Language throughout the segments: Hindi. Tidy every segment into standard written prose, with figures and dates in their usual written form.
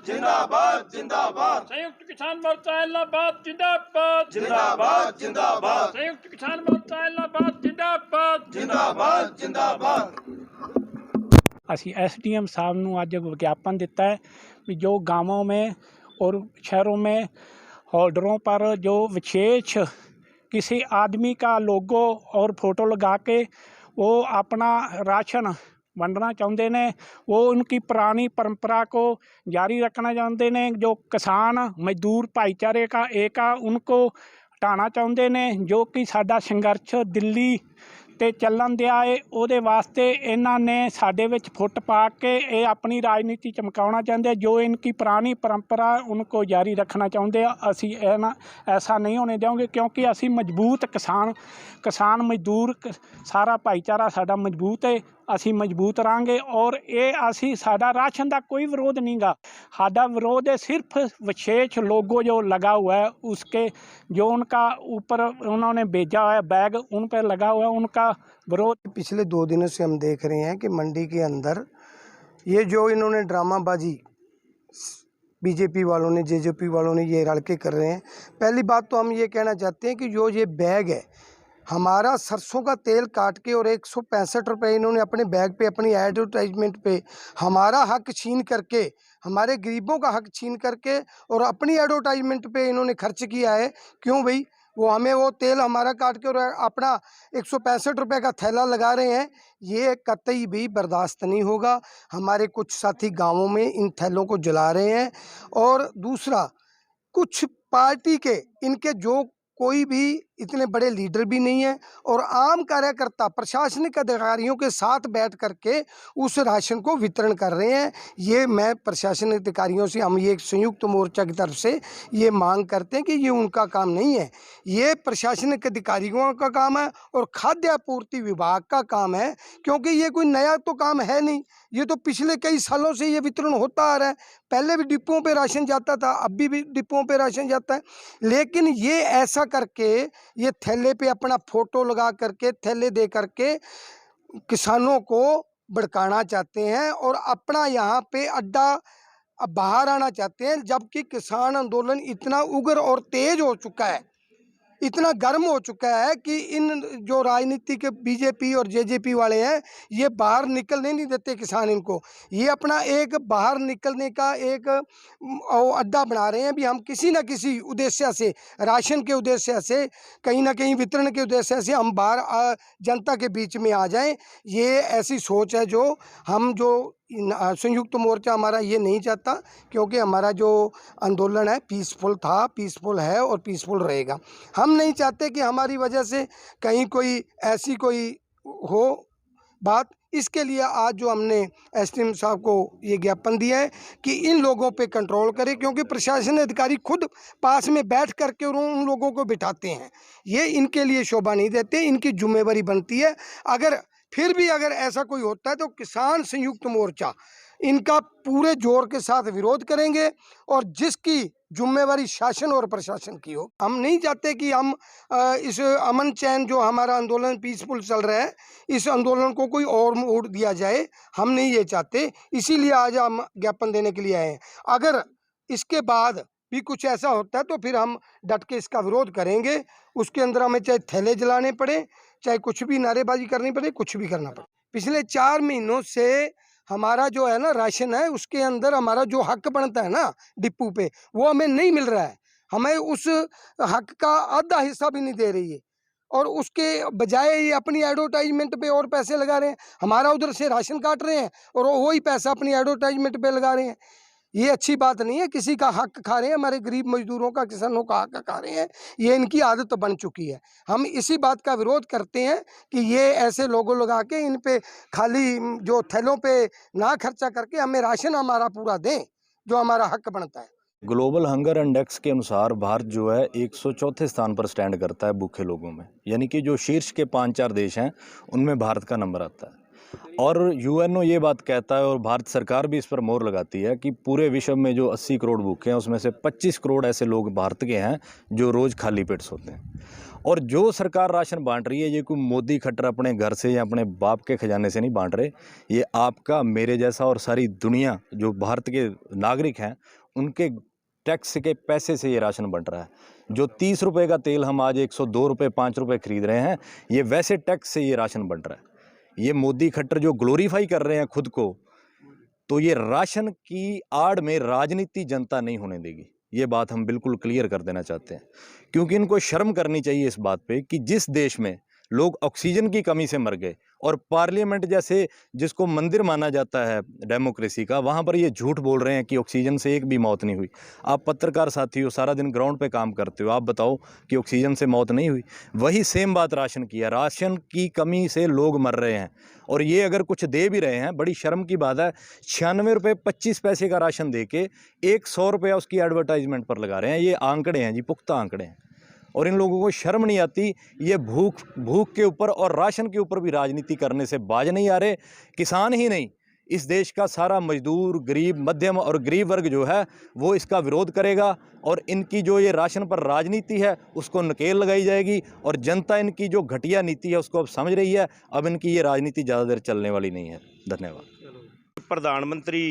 जिंदाबाद जिंदाबाद। संयुक्त किसान मोर्चा इलाहाबाद जिंदाबाद जिंदाबाद जिंदाबाद। संयुक्त किसान मोर्चा इलाहाबाद जिंदाबाद जिंदाबाद जिंदाबाद। ਅਸੀਂ एसडीएम साहब ਨੂੰ आज विज्ञापन दिता है कि जो गांवों में और शहरों में होल्डरों पर जो विशेष किसी आदमी का लोगो और फोटो लगा के वो अपना राशन वंडना चाहते ने, वो उनकी पुरानी परंपरा को जारी रखना चाहते ने। जो किसान मजदूर भाईचारे का एक उनको हटाना चाहते ने। जो कि साडा संघर्ष दिल्ली ते ਚੱਲਣ ਦਿਆ है, ਉਹਦੇ वास्ते इन्हां ने साडे विच फुट पा के ये अपनी राजनीति चमकाउणा चाहते। जो इनकी पुरानी परंपरा उनको जारी रखना चाहते हैं। असी ऐसा नहीं होने देंगे, क्योंकि असी मजबूत किसान मजदूर सारा भाईचारा साडा मजबूत है। असी मजबूत रहांगे और ये असी साडा राशन का कोई विरोध नहीं गा। साडा विरोध है सिर्फ विशेष लोगो जो लगा हुआ है उसके, जो उनका ऊपर उन्होंने भेजा हुआ है बैग उन पर लगा हुआ है, उनका विरोध। पिछले 2 दिनों से हम देख रहे हैं कि मंडी के अंदर ये जो इन्होंने ड्रामाबाजी बीजेपी वालों ने जेजेपी वालों ने ये लड़के कर रहे हैं। पहली बात तो हम ये कहना चाहते हैं कि जो ये बैग है हमारा सरसों का तेल काट के और 165 रुपये इन्होंने अपने बैग पे अपनी एडवर्टाइजमेंट पे हमारा हक छीन करके, हमारे गरीबों का हक छीन करके और अपनी एडवर्टाइजमेंट पे इन्होंने खर्च किया है। क्यों भाई? वो हमें वो तेल हमारा काट के और अपना 165 रुपये का थैला लगा रहे हैं। ये कतई भी बर्दाश्त नहीं होगा। हमारे कुछ साथी गाँवों में इन थैलों को जला रहे हैं। और दूसरा, कुछ पार्टी के इनके जो कोई भी इतने बड़े लीडर भी नहीं है और आम कार्यकर्ता प्रशासनिक अधिकारियों के साथ बैठ करके उस राशन को वितरण कर रहे हैं। ये मैं प्रशासनिक अधिकारियों से, हम ये संयुक्त मोर्चा की तरफ से ये मांग करते हैं कि ये उनका काम नहीं है, ये प्रशासनिक अधिकारियों का काम है और खाद्य आपूर्ति विभाग का काम है। क्योंकि ये कोई नया तो काम है नहीं, ये तो पिछले कई सालों से ये वितरण होता आ रहा है। पहले भी डिपों पे राशन जाता था, अभी भी डिपों पे राशन जाता है। लेकिन ये ऐसा करके ये थैले पे अपना फोटो लगा करके थैले दे करके किसानों को भड़काना चाहते हैं और अपना यहाँ पे अड्डा बाहर आना चाहते हैं। जबकि किसान आंदोलन इतना उग्र और तेज हो चुका है, इतना गर्म हो चुका है कि इन जो राजनीति के बीजेपी और जेजेपी वाले हैं ये बाहर निकलने नहीं देते किसान इनको। ये अपना एक बाहर निकलने का एक अड्डा बना रहे हैं। भी हम किसी न किसी उद्देश्य से, राशन के उद्देश्य से, कहीं ना कहीं वितरण के उद्देश्य से हम बाहर जनता के बीच में आ जाएं। ये ऐसी सोच है जो हम जो संयुक्त मोर्चा हमारा ये नहीं चाहता। क्योंकि हमारा जो आंदोलन है पीसफुल था, पीसफुल है और पीसफुल रहेगा। हम नहीं चाहते कि हमारी वजह से कहीं कोई ऐसी कोई हो बात। इसके लिए आज जो हमने एसडीएम साहब को ये ज्ञापन दिया है कि इन लोगों पे कंट्रोल करें। क्योंकि प्रशासन अधिकारी खुद पास में बैठ करके उन लोगों को बिठाते हैं, ये इनके लिए शोभा नहीं देते। इनकी जिम्मेवारी बनती है। अगर ऐसा कोई होता है तो किसान संयुक्त मोर्चा इनका पूरे जोर के साथ विरोध करेंगे और जिसकी जिम्मेवारी शासन और प्रशासन की हो। हम नहीं चाहते कि हम इस अमन चैन जो हमारा आंदोलन पीसफुल चल रहा है इस आंदोलन को कोई और मोड़ दिया जाए, हम नहीं ये चाहते। इसीलिए आज हम ज्ञापन देने के लिए आए हैं। अगर इसके बाद भी कुछ ऐसा होता है तो फिर हम डट के इसका विरोध करेंगे। उसके अंदर हमें चाहे थैले जलाने पड़े, चाहे कुछ भी नारेबाजी करनी पड़े, कुछ भी करना पड़े। पिछले 4 महीनों से हमारा जो है ना राशन है उसके अंदर हमारा जो हक बनता है ना डिपो पे, वो हमें नहीं मिल रहा है। हमें उस हक का आधा हिस्सा भी नहीं दे रही है और उसके बजाय ये अपनी एडवर्टाइजमेंट पे और पैसे लगा रहे हैं। हमारा उधर से राशन काट रहे हैं और वही पैसा अपनी एडवर्टाइजमेंट पे लगा रहे हैं। ये अच्छी बात नहीं है। किसी का हक खा रहे हैं, हमारे गरीब मजदूरों का, किसानों का हक खा रहे हैं। ये इनकी आदत बन चुकी है। हम इसी बात का विरोध करते हैं कि ये ऐसे लोगों लगा के इन पे खाली जो थैलों पे ना खर्चा करके हमें राशन हमारा पूरा दें जो हमारा हक बनता है। ग्लोबल हंगर इंडेक्स के अनुसार भारत जो है 104 स्थान पर स्टैंड करता है भूखे लोगों में। यानी कि जो शीर्ष के 5-4 देश हैं उनमें भारत का नंबर आता है। और यूएनओ ये बात कहता है और भारत सरकार भी इस पर मोहर लगाती है कि पूरे विश्व में जो 80 करोड़ भूखे हैं उसमें से 25 करोड़ ऐसे लोग भारत के हैं जो रोज़ खाली पेट सोते हैं। और जो सरकार राशन बांट रही है ये कोई मोदी खट्टर अपने घर से या अपने बाप के खजाने से नहीं बांट रहे, ये आपका मेरे जैसा और सारी दुनिया जो भारत के नागरिक हैं उनके टैक्स के पैसे से ये राशन बंट रहा है। जो 30 रुपये का तेल हम आज 102 रुपये 5 रुपये खरीद रहे हैं, ये वैसे टैक्स से ये राशन बंट रहा है। ये मोदी खट्टर जो ग्लोरीफाई कर रहे हैं खुद को, तो ये राशन की आड़ में राजनीति जनता नहीं होने देगी। ये बात हम बिल्कुल क्लियर कर देना चाहते हैं, क्योंकि इनको शर्म करनी चाहिए इस बात पे कि जिस देश में लोग ऑक्सीजन की कमी से मर गए और पार्लियामेंट जैसे जिसको मंदिर माना जाता है डेमोक्रेसी का, वहाँ पर ये झूठ बोल रहे हैं कि ऑक्सीजन से एक भी मौत नहीं हुई। आप पत्रकार साथी हो, सारा दिन ग्राउंड पे काम करते हो, आप बताओ कि ऑक्सीजन से मौत नहीं हुई। वही सेम बात राशन की है, राशन की कमी से लोग मर रहे हैं और ये अगर कुछ दे भी रहे हैं, बड़ी शर्म की बात है, 96 रुपये 25 पैसे का राशन दे के 100 रुपया उसकी एडवर्टाइजमेंट पर लगा रहे हैं। ये आंकड़े हैं जी, पुख्ता आंकड़े हैं। और इन लोगों को शर्म नहीं आती, ये भूख के ऊपर और राशन के ऊपर भी राजनीति करने से बाज नहीं आ रहे। किसान ही नहीं, इस देश का सारा मजदूर, गरीब, मध्यम और गरीब वर्ग जो है वो इसका विरोध करेगा और इनकी जो ये राशन पर राजनीति है उसको नकेल लगाई जाएगी और जनता इनकी जो घटिया नीति है उसको अब समझ रही है। अब इनकी ये राजनीति ज़्यादा देर चलने वाली नहीं है। धन्यवाद। प्रधानमंत्री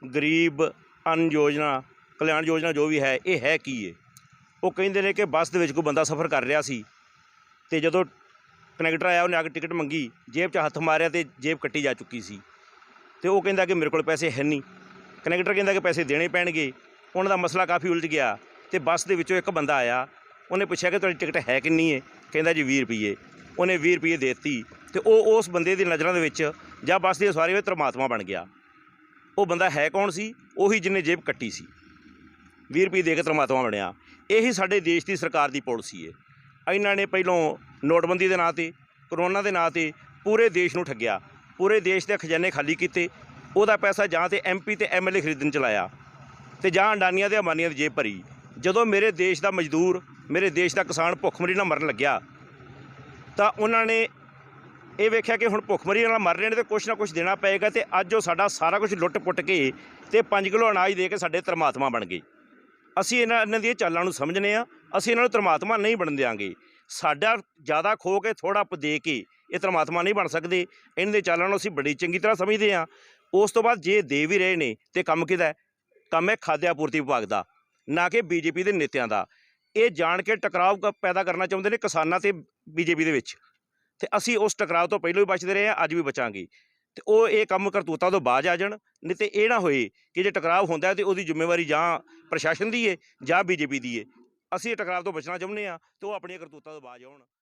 गरीब अन्न योजना, कल्याण योजना जो भी है, ये है की है। ਉਹ ਕਹਿੰਦੇ ਨੇ ਕਿ ਬੱਸ ਦੇ ਵਿੱਚ ਕੋਈ ਬੰਦਾ ਸਫ਼ਰ ਕਰ ਰਿਹਾ ਸੀ ਤੇ ਜਦੋਂ ਕਨੈਕਟਰ ਆਇਆ ਉਹਨੇ ਆ ਕੇ ਟਿਕਟ ਮੰਗੀ, ਜੇਬ 'ਚ ਹੱਥ ਮਾਰਿਆ ਤੇ ਜੇਬ ਕੱਟੀ ਜਾ ਚੁੱਕੀ ਸੀ ਤੇ ਉਹ ਕਹਿੰਦਾ ਕਿ ਮੇਰੇ ਕੋਲ ਪੈਸੇ ਹੈ ਨਹੀਂ। ਕਨੈਕਟਰ ਕਹਿੰਦਾ ਕਿ ਪੈਸੇ ਦੇਣੇ ਪੈਣਗੇ। ਉਹਨਾਂ ਦਾ ਮਸਲਾ ਕਾਫੀ ਉਲਝ ਗਿਆ ਤੇ ਬੱਸ ਦੇ ਵਿੱਚੋਂ ਇੱਕ ਬੰਦਾ ਆਇਆ, ਉਹਨੇ ਪੁੱਛਿਆ ਕਿ ਤੁਹਾਡੀ ਟਿਕਟ ਹੈ ਕਿੰਨੀ ਹੈ? ਕਹਿੰਦਾ ਜੀ 20 ਰੁਪਏ। ਉਹਨੇ 20 ਰੁਪਏ ਦੇ ਦਿੱਤੀ ਤੇ ਉਹ ਉਸ ਬੰਦੇ ਦੀ ਨਜ਼ਰਾਂ ਦੇ ਵਿੱਚ ਜਾਂ ਬੱਸ ਦੀ ਸਵਾਰੀ ਵਿੱਚ ਧਰਮਾਤਮਾ ਬਣ ਗਿਆ। ਉਹ ਬੰਦਾ ਹੈ ਕੌਣ ਸੀ? ਉਹੀ ਜਿਹਨੇ ਜੇਬ ਕੱਟੀ ਸੀ। 20 ਰੁਪਏ ਦੇ ਕੇ ਧਰਮਾਤਮਾ ਬਣਿਆ। ਇਹੀ ਸਾਡੇ ਦੇਸ਼ ਦੀ ਸਰਕਾਰ ਦੀ ਪਾਲਿਸੀ ਹੈ। ਇਹਨਾਂ ਨੇ ਪਹਿਲੋਂ ਨੋਟਬੰਦੀ ਦੇ ਨਾਂ 'ਤੇ, ਕਰੋਨਾ ਦੇ ਨਾਂ 'ਤੇ ਪੂਰੇ ਦੇਸ਼ ਨੂੰ ਠੱਗਿਆ, ਪੂਰੇ ਦੇਸ਼ ਦੇ ਖਜ਼ਾਨੇ ਖਾਲੀ ਕੀਤੇ। ਉਹਦਾ ਪੈਸਾ ਜਾਂ ਤਾਂ MP ਤੇ MLA ਖਰੀਦਣ 'ਚ ਲਾਇਆ ਅਤੇ ਜਾਂ ਅਡਾਨੀਆਂ ਤੇ ਅੰਬਾਨੀਆਂ ਦੀ ਜੇਬ ਭਰੀ। ਜਦੋਂ ਮੇਰੇ ਦੇਸ਼ ਦਾ ਮਜ਼ਦੂਰ, ਮੇਰੇ ਦੇਸ਼ ਦਾ ਕਿਸਾਨ ਭੁੱਖਮਰੀ ਨਾਲ ਮਰਨ ਲੱਗਿਆ ਤਾਂ ਉਹਨਾਂ ਨੇ ਇਹ ਵੇਖਿਆ ਕਿ ਹੁਣ ਭੁੱਖਮਰੀ ਨਾਲ ਮਰ ਰਹੇ ਨੇ ਅਤੇ ਕੁਛ ਨਾ ਕੁਛ ਦੇਣਾ ਪਏਗਾ ਅਤੇ ਅੱਜ ਉਹ ਸਾਡਾ ਸਾਰਾ ਕੁਛ ਲੁੱਟ ਪੁੱਟ ਕੇ ਅਤੇ 5 ਕਿਲੋ ਅਨਾਜ ਦੇ ਕੇ ਸਾਡੇ ਧਰਮਾਤਮਾ ਬਣ ਗਏ। ਅਸੀਂ ਇਹਨਾਂ ਦੀਆਂ ਚਾਲਾਂ ਨੂੰ ਸਮਝਦੇ ਹਾਂ। ਅਸੀਂ ਇਹਨਾਂ ਨੂੰ ਧਰਮਾਤਮਾ ਨਹੀਂ ਬਣਨ ਦਿਆਂਗੇ। ਸਾਡਾ ਜ਼ਿਆਦਾ ਖੋ ਕੇ ਥੋੜ੍ਹਾ ਦੇ ਕੇ ਇਹ ਧਰਮਾਤਮਾ ਨਹੀਂ ਬਣ ਸਕਦੇ। ਇਹਨਾਂ ਦੇ ਚਾਲਾਂ ਨੂੰ ਅਸੀਂ ਬੜੀ ਚੰਗੀ ਤਰ੍ਹਾਂ ਸਮਝਦੇ ਹਾਂ। ਉਸ ਤੋਂ ਬਾਅਦ ਜੇ ਦੇ ਵੀ ਰਹੇ ਨੇ ਤਾਂ ਕੰਮ ਕਿਹਦਾ? ਕੰਮ ਹੈ ਖਾਦਿ ਆਪੂਰਤੀ ਵਿਭਾਗ ਦਾ, ਨਾ ਕਿ BJP ਦੇ ਨੇਤਿਆਂ ਦਾ। ਇਹ ਜਾਣ ਕੇ ਟਕਰਾਅ ਪੈਦਾ ਕਰਨਾ ਚਾਹੁੰਦੇ ਨੇ ਕਿਸਾਨਾਂ ਅਤੇ BJP ਦੇ ਵਿੱਚ, ਅਤੇ ਅਸੀਂ ਉਸ ਟਕਰਾਅ ਤੋਂ ਪਹਿਲਾਂ ਵੀ ਬਚਦੇ ਰਹੇ ਹਾਂ, ਅੱਜ ਵੀ ਬਚਾਂਗੇ। ਅਤੇ ਉਹ ਇਹ ਕੰਮ ਕਰਤੂਤਾਂ ਤੋਂ ਬਾਜ਼ ਆ ਜਾਣ, ਨਹੀਂ ਤਾਂ ਇਹ ਨਾ ਹੋਏ ਕਿ ਜੇ ਟਕਰਾਅ ਹੁੰਦਾ ਤਾਂ ਉਹਦੀ ਜ਼ਿੰਮੇਵਾਰੀ ਜਾਂ ਪ੍ਰਸ਼ਾਸਨ ਦੀ ਹੈ ਜਾਂ BJP ਦੀ ਹੈ। ਅਸੀਂ ਇਹ ਟਕਰਾਅ ਤੋਂ ਬਚਣਾ ਚਾਹੁੰਦੇ ਹਾਂ ਅਤੇ ਉਹ ਆਪਣੀਆਂ ਕਰਤੂਤਾਂ ਤੋਂ ਬਾਜ਼ ਆਉਣ।